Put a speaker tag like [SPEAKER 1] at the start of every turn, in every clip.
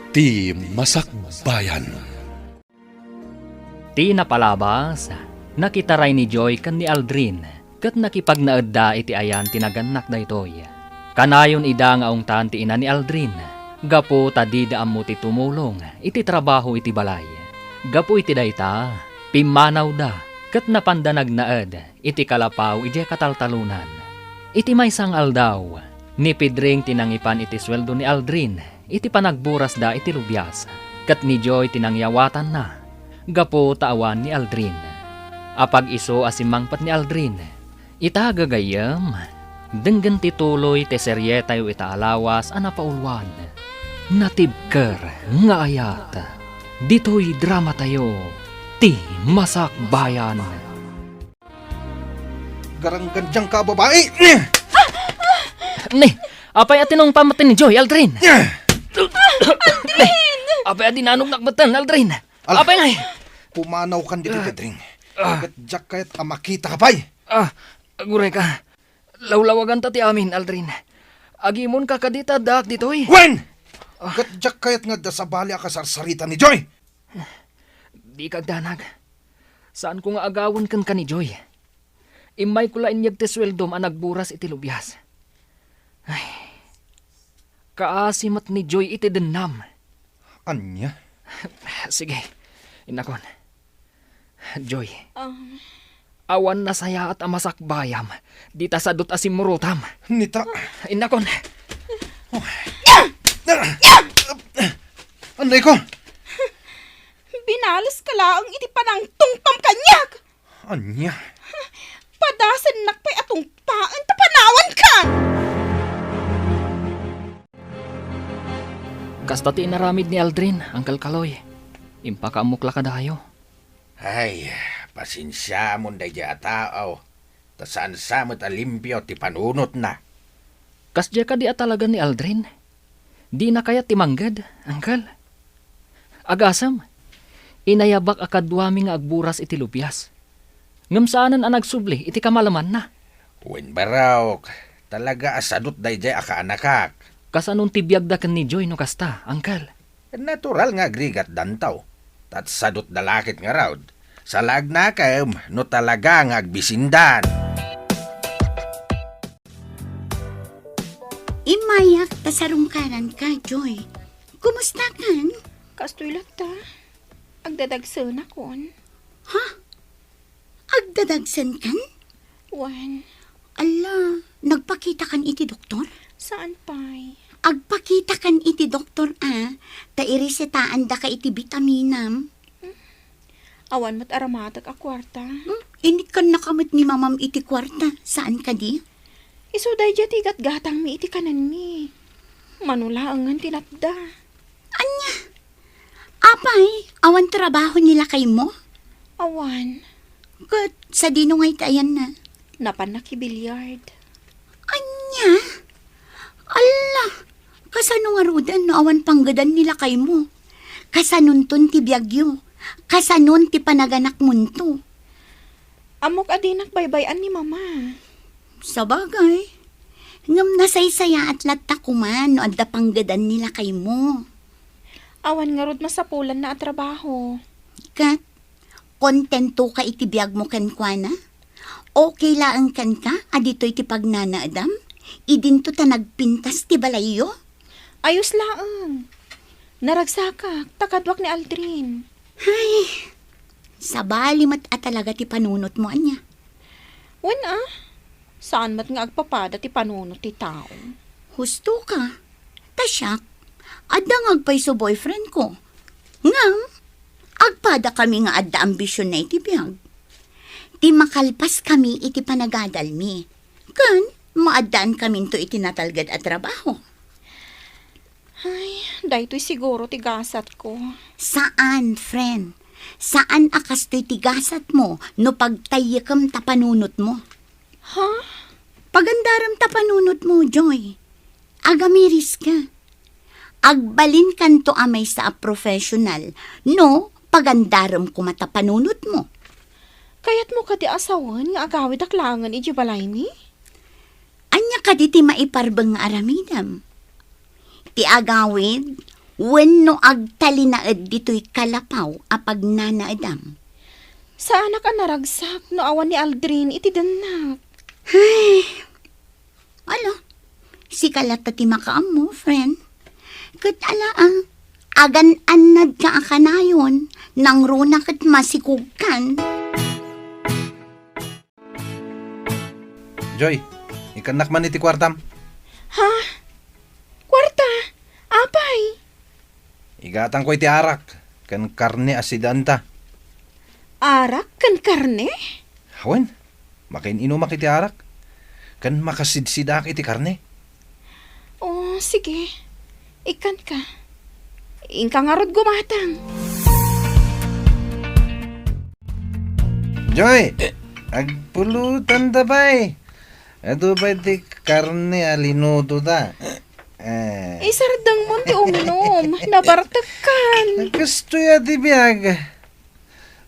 [SPEAKER 1] Ti Masakbayan.
[SPEAKER 2] Ti napalabas, nakitaray ni Joy kan ni Aldrin, kat nakipagnaadda iti ayan tinaganak daytoy. Kanayon ida nga ungtan ti ina ni Aldrin, gapo tadida mo ti tumulong, iti trabaho iti balay. Gapo iti dayta, pimanaw da, kat napandanag naad, iti kalapaw iti kataltalunan. Iti maysang aldaw, ni Pedring tinangipan iti sweldo ni Aldrin, iti panagburas da iti lubyas, kat ni Joy tinangyawatan na, gapo tawan ni Aldrin. Apag iso asimangpat ni Aldrin, itagagayam, denggan tituloy te serye tayo itaalawas anapaulwan. Natibker nga ayat, dito'y drama tayo, ti Masakbayan.
[SPEAKER 3] Garanggandyang ka, babae!
[SPEAKER 2] Ne, apay atinong pamatin ni Joy, Aldrin. Apay adinanong nakbatan, Aldrin. Apay ngay.
[SPEAKER 3] Pumanaw kan dito, Pedring. Gadyak kaya't amakita ka pa'y.
[SPEAKER 2] Aguray ka. Lawlawagan ta ti amin, Aldrin. Agimon ka kadita dak ditoy.
[SPEAKER 3] Wen! Gadyak kaya't nga dasabali akasarsarita ni Joy.
[SPEAKER 2] Di kagdanag. Saan ko nga agawon kan ka ni Joy? Imay ko lain yag tesweldom ang nagburas iti lubyas. Ay, kaasimat ni Joy iti denam.
[SPEAKER 3] Anya?
[SPEAKER 2] Sige, inakon. Joy, awan na saya at amasakbayam. Di ta sadot asim murutam.
[SPEAKER 3] Nita.
[SPEAKER 2] Inakon.
[SPEAKER 3] Anday ko?
[SPEAKER 4] Binalas ka lang iti panangtong pamkanyag.
[SPEAKER 3] Anya?
[SPEAKER 4] Padasan nakpay atong paan tapanawan ka.
[SPEAKER 2] Kasta ti inaramid ni Aldrin, Uncle Kaloy. Impakaamukla ka dayo.
[SPEAKER 5] Ay, pasensya mo day dya tao. Tasaan sa mo't alimpyo ti panunot na.
[SPEAKER 2] Kasdya ka di talaga ni Aldrin. Di na kaya timanggad, Uncle. Agasam, inayabak akadwami nga agburas iti lupyas. Ngam saanan ang nagsubli, iti kamalaman na.
[SPEAKER 5] Wen barawk, talaga asadot day dya akaanakak.
[SPEAKER 2] Kasanong tibiyag da kan ni Joy no kasta, Uncle.
[SPEAKER 5] Natural nga agrigat dantaw. Tat sadot dalakit nga raud. Salag na kayo, no talaga nga agbisindan.
[SPEAKER 6] Imayak, tasarungkaran ka, Joy. Kumusta kan?
[SPEAKER 4] Kastoy lang ta. Agdadagsan akon.
[SPEAKER 6] Ha? Agdadagsan kan?
[SPEAKER 4] Wan,
[SPEAKER 6] Ala, nagpakita kan iti doktor?
[SPEAKER 4] saan pa'y?
[SPEAKER 6] Agpakita kan iti doktor tairisetaan da ka iti vitaminam.
[SPEAKER 4] Awan mat aramatag a kwarta.
[SPEAKER 6] Init kan nakamit ni mamam iti kwarta. Saan ka di?
[SPEAKER 4] Iso day dya tigat gatang mi iti kanan mi. Manulaangan tinatda.
[SPEAKER 6] Anya? Apay, awan trabaho nila kay mo?
[SPEAKER 4] Awan,
[SPEAKER 6] Kat, sa dino ngay tayan na.
[SPEAKER 4] napan nakibilyard.
[SPEAKER 6] Anya? Ala, kasano nga rudan no awan panggadan nila kay mo? Kasanon ton ti biyagyo? Kasanon ti panaganak munto?
[SPEAKER 4] Amok adinak baybayan ni mama.
[SPEAKER 6] Sa bagay, ngam nasaysaya at latta kuman no adda panggadan nila kay mo.
[SPEAKER 4] Awan nga rod masapulan na at trabaho.
[SPEAKER 6] Kat, kontento ka iti biyag mo kankwana? Okay laang kan ka, adito'y ti pagnanaadam? Idinto ta nagpintas ti balayo?
[SPEAKER 4] Ayos laang. Naragsakak, takadwak ni Aldrin.
[SPEAKER 6] Ay, sabali mat at talaga ti panunot mo anya.
[SPEAKER 4] Wan saan mat nga agpapada ti panunot ti tao?
[SPEAKER 6] Husto ka. Tasyak, adda nga agpay so boyfriend ko. Ngam, agpada kami nga adda ambisyon na iti biyag. Ti makalpas kami iti panagadalmi. Kan, maadaan kami to iti natalgad at trabaho.
[SPEAKER 4] Ay, daytoy siguro ti gasat ko.
[SPEAKER 6] Saan, friend? Saan akas to'y tigasat mo no pagtayakam tapanunot mo?
[SPEAKER 4] Ha?
[SPEAKER 6] Pagandaram tapanunot mo, Joy. Agamiris ka. Agbalin kanto amay sa a professional, no pagandaram kumatapanunot mo.
[SPEAKER 4] Kayat mo ka di asawan nga agawid aklangan iji balay mi?
[SPEAKER 6] Anya ka di ti maiparbang nga aramidam. Ti agawid, Wenno agtalinaed dito'y kalapaw apag nanaedam.
[SPEAKER 4] Sa anak ang naragsak no awan ni Aldrin iti danak.
[SPEAKER 6] Alo, si kalata ti makaam mo, friend. Kat alaang, agan-anad ka akanayon, nang runa kat masikugkan.
[SPEAKER 3] Joy, ikanak man iti kwartam.
[SPEAKER 4] Ha? Kwarta? Apay?
[SPEAKER 3] Igatang ko iti arak. Kan karne asidanta.
[SPEAKER 4] Arak kan karne?
[SPEAKER 3] Hawen, makin inumak iti arak. Kan makasidsidak iti karne.
[SPEAKER 4] Oh, sige. Ikan ka. Ingka nga rod gumatang.
[SPEAKER 3] Joy, agpulutan da bay. Ato ba iti karne alinuto da?
[SPEAKER 4] Isardang mo ti uminom. Nabartakan.
[SPEAKER 3] Gusto ya ti biyag.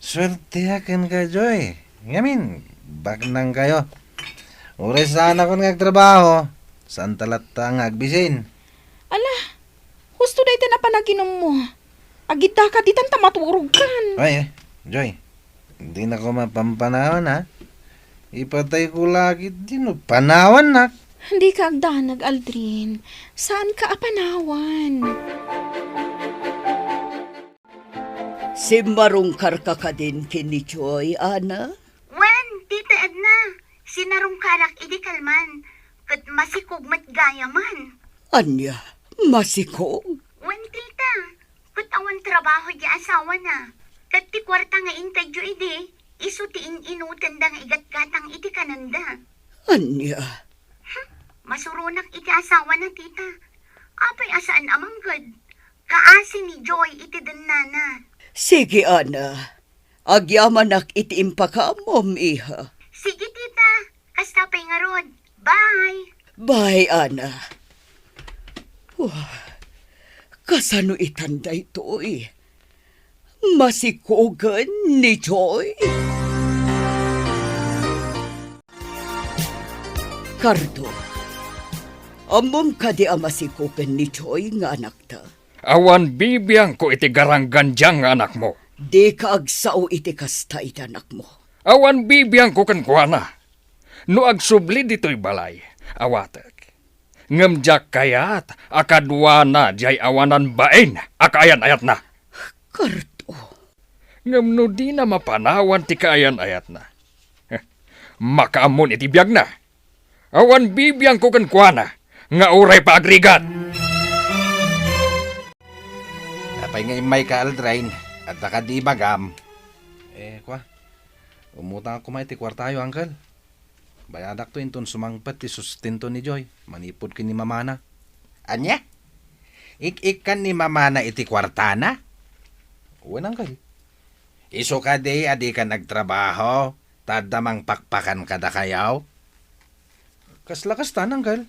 [SPEAKER 3] Swertihakan ka, Joy. Ngamin, baknang kayo. Uri sana ko nagtrabaho. Saan talata nga agbisin?
[SPEAKER 4] Ala, husto na ito na panaginom mo. Agita ka di tanta maturog kan.
[SPEAKER 3] Ay, Joy. Hindi na ko mapampanawan, ha? Ipatay ko lagi din, no? Panawan, na.
[SPEAKER 4] Hindi ka agdanag, Aldrin. Saan ka apanawan?
[SPEAKER 7] Simarungkar ka ka din kini Joy, Ana?
[SPEAKER 6] Wen, tita Edna, sinarungkarak idi kalman, kat masikog matgaya man.
[SPEAKER 7] Anya, masikog?
[SPEAKER 6] Wen, tita, kat awan trabaho di asawa na. Kat ti kwarta nga intadyo idi, iso ti inutan da nga igat-gatang iti kananda.
[SPEAKER 7] Anya,
[SPEAKER 6] Masurunak iti asawa na, tita. Apay asaan amanggad. Kaasi ni Joy iti nana.
[SPEAKER 7] sige Ana. Agyamanak iti impakamom, iha.
[SPEAKER 6] Sige, tita. Kastapay nga rod. Bye!
[SPEAKER 7] Bye, Ana. Wah, kasano itanda ito eh? Masikogan ni Joy? Kardo, amom ka di amasikogan ni Joy nga anak ta.
[SPEAKER 1] Awan bibiyang ko iti garanggandyang nga anak mo.
[SPEAKER 7] Di ka agsao iti kasta iti anak mo.
[SPEAKER 1] Awan bibiyang ko kankwana. No agsubli dito'y balay, awatek. Ngamjak kayat, akadwa na jay awanan bain, akaayan-ayat na.
[SPEAKER 7] Kardo,
[SPEAKER 1] Ngam no di na mapanawan ti kaayan-ayat na. Makaamon iti biyag na. Awan bibiyang ko kankwana, nga uray pa agrigat.
[SPEAKER 5] Apay nga imay ka Aldrin at nakadi bagam.
[SPEAKER 3] Kwa. Umutang ako may ti kwartayo, uncle. Bayadak to inton sumangpat ti sustento ni Joy. Manipod ki ni mamana.
[SPEAKER 5] Anya? Ik-ikan ni mamana iti kwartana?
[SPEAKER 3] Uwan, uncle.
[SPEAKER 5] Iso ka di adi ka nagtrabaho, tadamang pakpakan kada kayaw?
[SPEAKER 3] Kaslakas tan, uncle.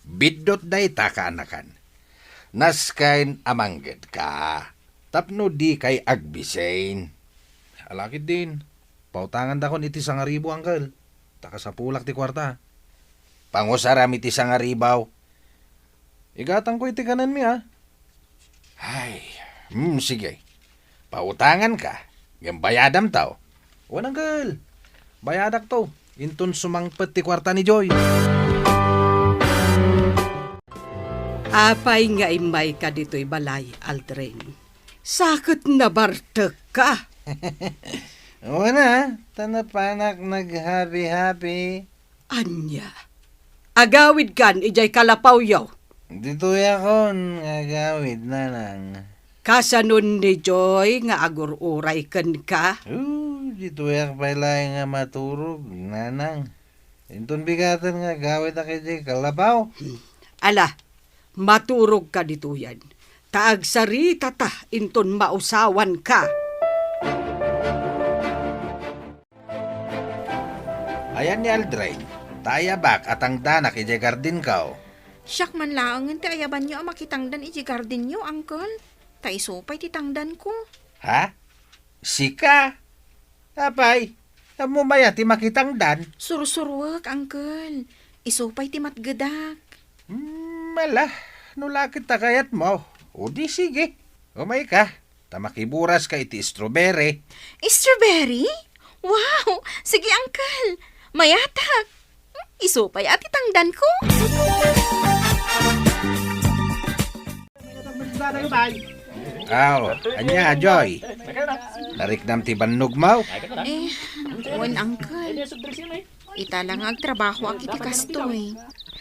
[SPEAKER 5] Bidot day ta ka anakan. Naskain amangged ka. Tapno di kay agbisain.
[SPEAKER 3] Alakit din. Pautangan da kon iti sangaribo, uncle. Taka sa pulak ti kwarta.
[SPEAKER 5] Pangusaram iti sangaribaw.
[SPEAKER 3] Igatang ko iti kanan mi, ha?
[SPEAKER 5] Ay, sige. Pautangan ka. Gambayadam tao.
[SPEAKER 3] Uwan, uncle. Bayadak to. Inton sumangpat ti kwarta ni Joy.
[SPEAKER 7] apay nga imay ka dito'y balay, Aldrin. Sakot na bartek ka.
[SPEAKER 3] Wala, tanapanak nag-happy-happy.
[SPEAKER 7] Anya, agawid kan ijay kalapaw yaw.
[SPEAKER 3] Dito yakon, agawid na lang.
[SPEAKER 7] Kasanon ni Joy nga agururay kan ka.
[SPEAKER 3] Dito yak pala nga maturog, nanang. Inton bigatan nga gawid na kay kalabaw.
[SPEAKER 7] Ala, maturog ka dito yan. Taag sarita ta, inton mausawan ka.
[SPEAKER 5] Ayan ni Aldrin. Tayabak at ang danak ije gardin kao.
[SPEAKER 4] Siyak man laangan ti ayaban niyo ang makitangdan iti garden niyo, uncle. Taisopay ti tangdan ko.
[SPEAKER 5] Ha? Sika? Apay, mo maya ti makitang dan.
[SPEAKER 4] Sursurwak, uncle. Isopay ti matgadak.
[SPEAKER 5] Mala, nulakit ta kayat mo. O di sige. Umay ka. Tamakiburas ka iti strawberry.
[SPEAKER 4] Strawberry? Wow! Sige, Uncle. Mayatak. Isupay at itangdan ko.
[SPEAKER 5] Aw, anya, Joy. Nariknam ti bannog mo.
[SPEAKER 4] Wan, Uncle. Ita lang agtrabaho ak iti kastoy.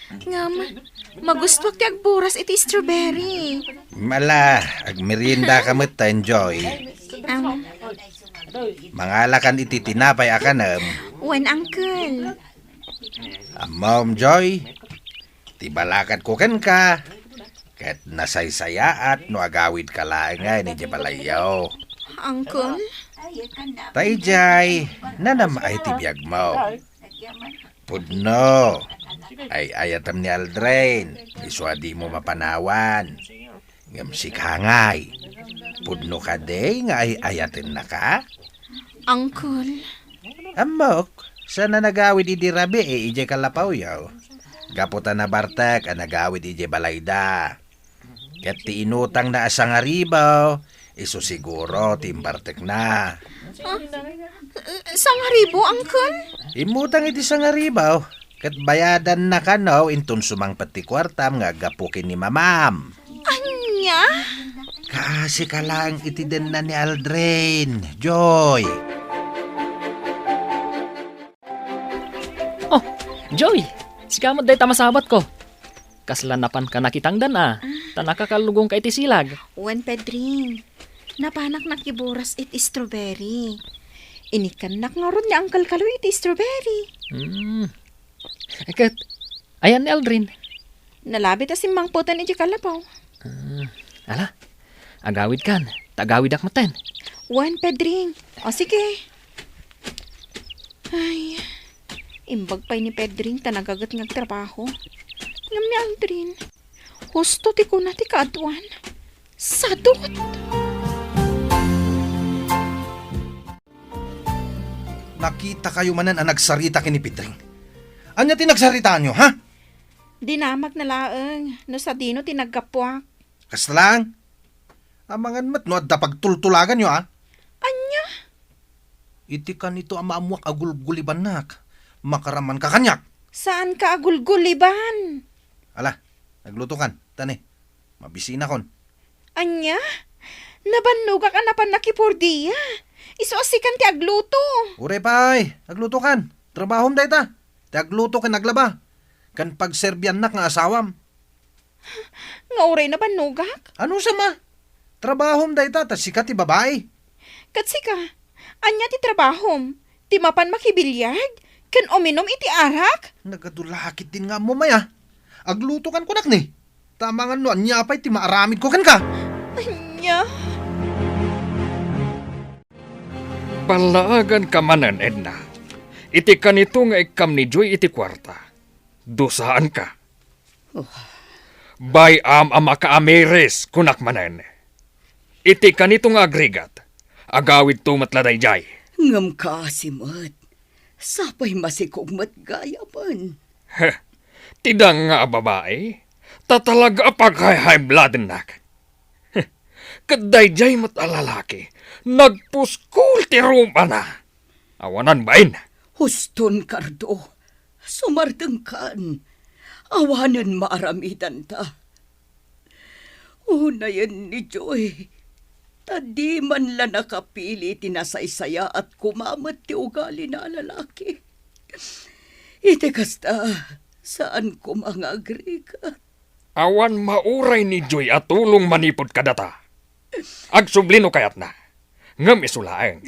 [SPEAKER 4] Ngam, magusto ti agburas iti strawberry.
[SPEAKER 5] Mala, agmerienda ka metan, Joy. Mangalakan iti tinapay akanam.
[SPEAKER 4] Wan, Uncle.
[SPEAKER 5] Mom, Joy. Tibalakat ko ken ka. Kat nasaysayaat no agawid ka lang nga ni Jabalayaw.
[SPEAKER 4] Uncle?
[SPEAKER 5] Tayjay, nanam ay tibiyag mo. Pudno, ay ayatam ni Aldrin, iswadi mo mapanawan. Ngamsik hangay, pudno ka day nga ay ayatin na ka.
[SPEAKER 4] Uncle?
[SPEAKER 5] Amok, sana nagawid idi rabi ije kalapaw yaw. Gaputan na bartek ang nagawid ije balayda. Kat ti inutang na asang aribaw, iso siguro timbartek na.
[SPEAKER 4] Sangaribo, Uncle?
[SPEAKER 5] Imutang iti sangaribaw, kat bayadan na kanaw inton sumang pati kwartam nga gapukin ni mamam.
[SPEAKER 4] Anya?
[SPEAKER 5] Kasi ka lang iti den na ni Aldrin, Joy.
[SPEAKER 2] Oh, Joy! Sikamot day tamasabat ko. Kaslanapan ka nakitangdan Tanakakalugong ka iti silag.
[SPEAKER 4] Wan, Pedring. Napanak nakiburas iti strawberry. Inikanak nga ron ni Uncle Kaloy iti strawberry.
[SPEAKER 2] Kat, ayan ni Aldrin.
[SPEAKER 4] Nalabit as imangputan iti kalapaw.
[SPEAKER 2] Ala, agawid kan. Tagawid ak maten.
[SPEAKER 4] Wan, Pedring. O sige. Ay, imbag pa'y ni Pedring tanagagat ng trabaho. Ngam ni Aldrin. Husto ti ko na ti kaadwan. Sadot!
[SPEAKER 3] Nakita kayo manan ang nagsarita kini Pedring. Anya tinagsarita nyo, ha?
[SPEAKER 4] Dinamag na laeng. No sa dino tinagkapwak.
[SPEAKER 3] Kaslang? Amangan mat no at pagtultulagan nyo, ha?
[SPEAKER 4] Anya?
[SPEAKER 3] Iti ka nito ang maamuak agulguliban nak. Makaraman ka kanyak.
[SPEAKER 4] Saan ka agulguliban?
[SPEAKER 3] Ala, nagluto kan. Tani, mabisina kon.
[SPEAKER 4] Anya? Nabannuga ka na pa nakipurdiya. Isuasikan ti agluto.
[SPEAKER 3] Ure pay, nagluto kan. Trabahom day ta. Ti agluto kan naglaba. Kan pagserbian nak nga asawam.
[SPEAKER 4] Nga uray na banugak?
[SPEAKER 3] Ano sama? Trabahom day ta, tas sikat ti babae.
[SPEAKER 4] Katsika, anya ti trabahom. Ti mapan makibilyag. Kan uminom iti arak.
[SPEAKER 3] Nagadulakit din nga mo maya. Agluto kan kunak ni. Tamangan no, anya pa'y ti maaramid ko kan ka.
[SPEAKER 4] Anya?
[SPEAKER 1] Palaagan ka manan, Edna. Iti kanito nga ikam ni Joy iti kwarta. Dusaan ka. Bayam ama ka ameris kunak manan. Iti kanito nga agregat. Agawid tumatladay jay.
[SPEAKER 7] Ngam ka, Simot. Sapay masikog matgayapan.
[SPEAKER 1] Tidang nga babae. Tatalaga apag-high blood nak. Kaday jay matalalaki. Nagpuskul ti rumpa na. Awanan bain.
[SPEAKER 7] Huston, Cardo. Sumardeng kan. Awanan maaramitan ta. Unayan ni Joy. Tadi man la nakapili tinasaysaya at kumamat ti ugali na lalaki. Ite kasta, saan ko mga agrigat?
[SPEAKER 1] Awan mauray ni Joy at tulong manipod kadata. Agsublino kayat na. Ngam isulaeng.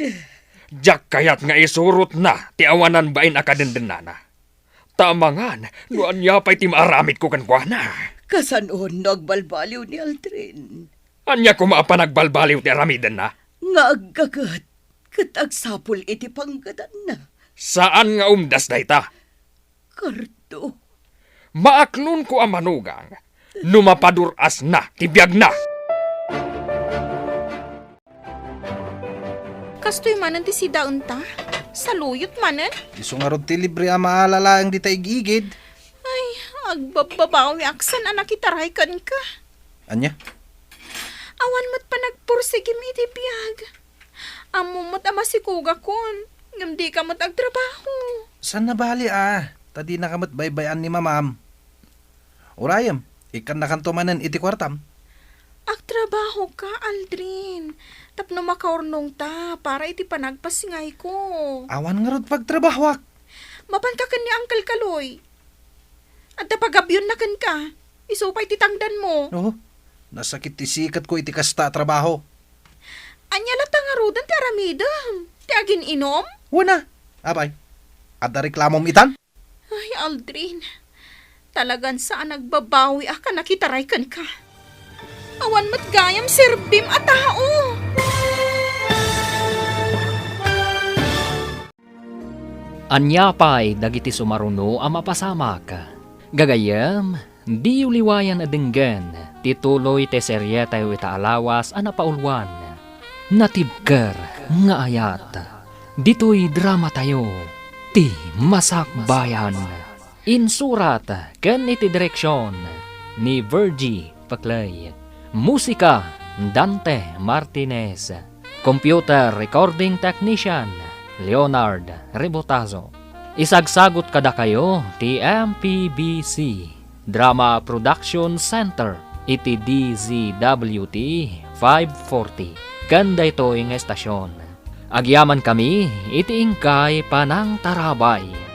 [SPEAKER 1] Jak kayat nga isurot na ti awanan bain akadendennana. Tamangan, nuan yapay ti maaramit ko kan na.
[SPEAKER 7] Kasanon nagbalbaliw ni Aldrin.
[SPEAKER 1] Anya ko maapa nagbalbaliw ti aramiden na.
[SPEAKER 7] Nga aggagat, katagsapol iti panggadan na.
[SPEAKER 1] Saan nga umdas na ita?
[SPEAKER 7] Cardo.
[SPEAKER 1] Maaklon ko ang manugang. Numapaduras na, tibiyag na.
[SPEAKER 4] Kastoy manan ti sidaon ta? Saluyot manan?
[SPEAKER 3] Iso nga ron ti libre ang maalala ang di tayo gigid.
[SPEAKER 4] Ay, agbababawi aksan anak itaray kan ka.
[SPEAKER 3] Anya?
[SPEAKER 4] Awan mo't pa nagpursigim iti biyag. Amo mo't ama si kuga kon. Ngam di ka mo't agtrabaho.
[SPEAKER 3] San na bali Tadi na kamot baybayan ni mamam. Urayam, ikan na kantumanan iti kwartam.
[SPEAKER 4] Agtrabaho ka, Aldrin. Tapno makaurnong ta para iti panagpasingay ko.
[SPEAKER 3] Awan nga rod pagtrabahwak.
[SPEAKER 4] Mapan ka kan ni Uncle Kaloy. At napagabyon na kan ka. Isupay titangdan mo.
[SPEAKER 3] No, nasakit ti sikat ko iti kasta trabaho.
[SPEAKER 4] Anya lata nga rodan ti aramidam. Ti agin inom?
[SPEAKER 3] Wala. Abay, ada reklamom itan?
[SPEAKER 4] Ay, Aldrin. Talagan saan nagbabawi ka nakitaray kan ka. Awan mat gayam serbim a tao.
[SPEAKER 2] Anya pa'y dagiti sumaruno ang mapasamak. Gagayam, di uliwayan adenggan, tituloy te serye tayo itaalawas ang napaulwan. Natibker nga ayat. Dito'y drama tayo, ti Masakbayan. Insurat ken iti direksyon ni Virgie Paclay. Musika Dante Martinez. Computer Recording Technician Leonard Rebotazo. Isagsagot kada kayo ti MPBC Drama Production Center iti DZWT 540. Ganda ito yung estasyon. Agyaman kami iti ingkay panang tarabay.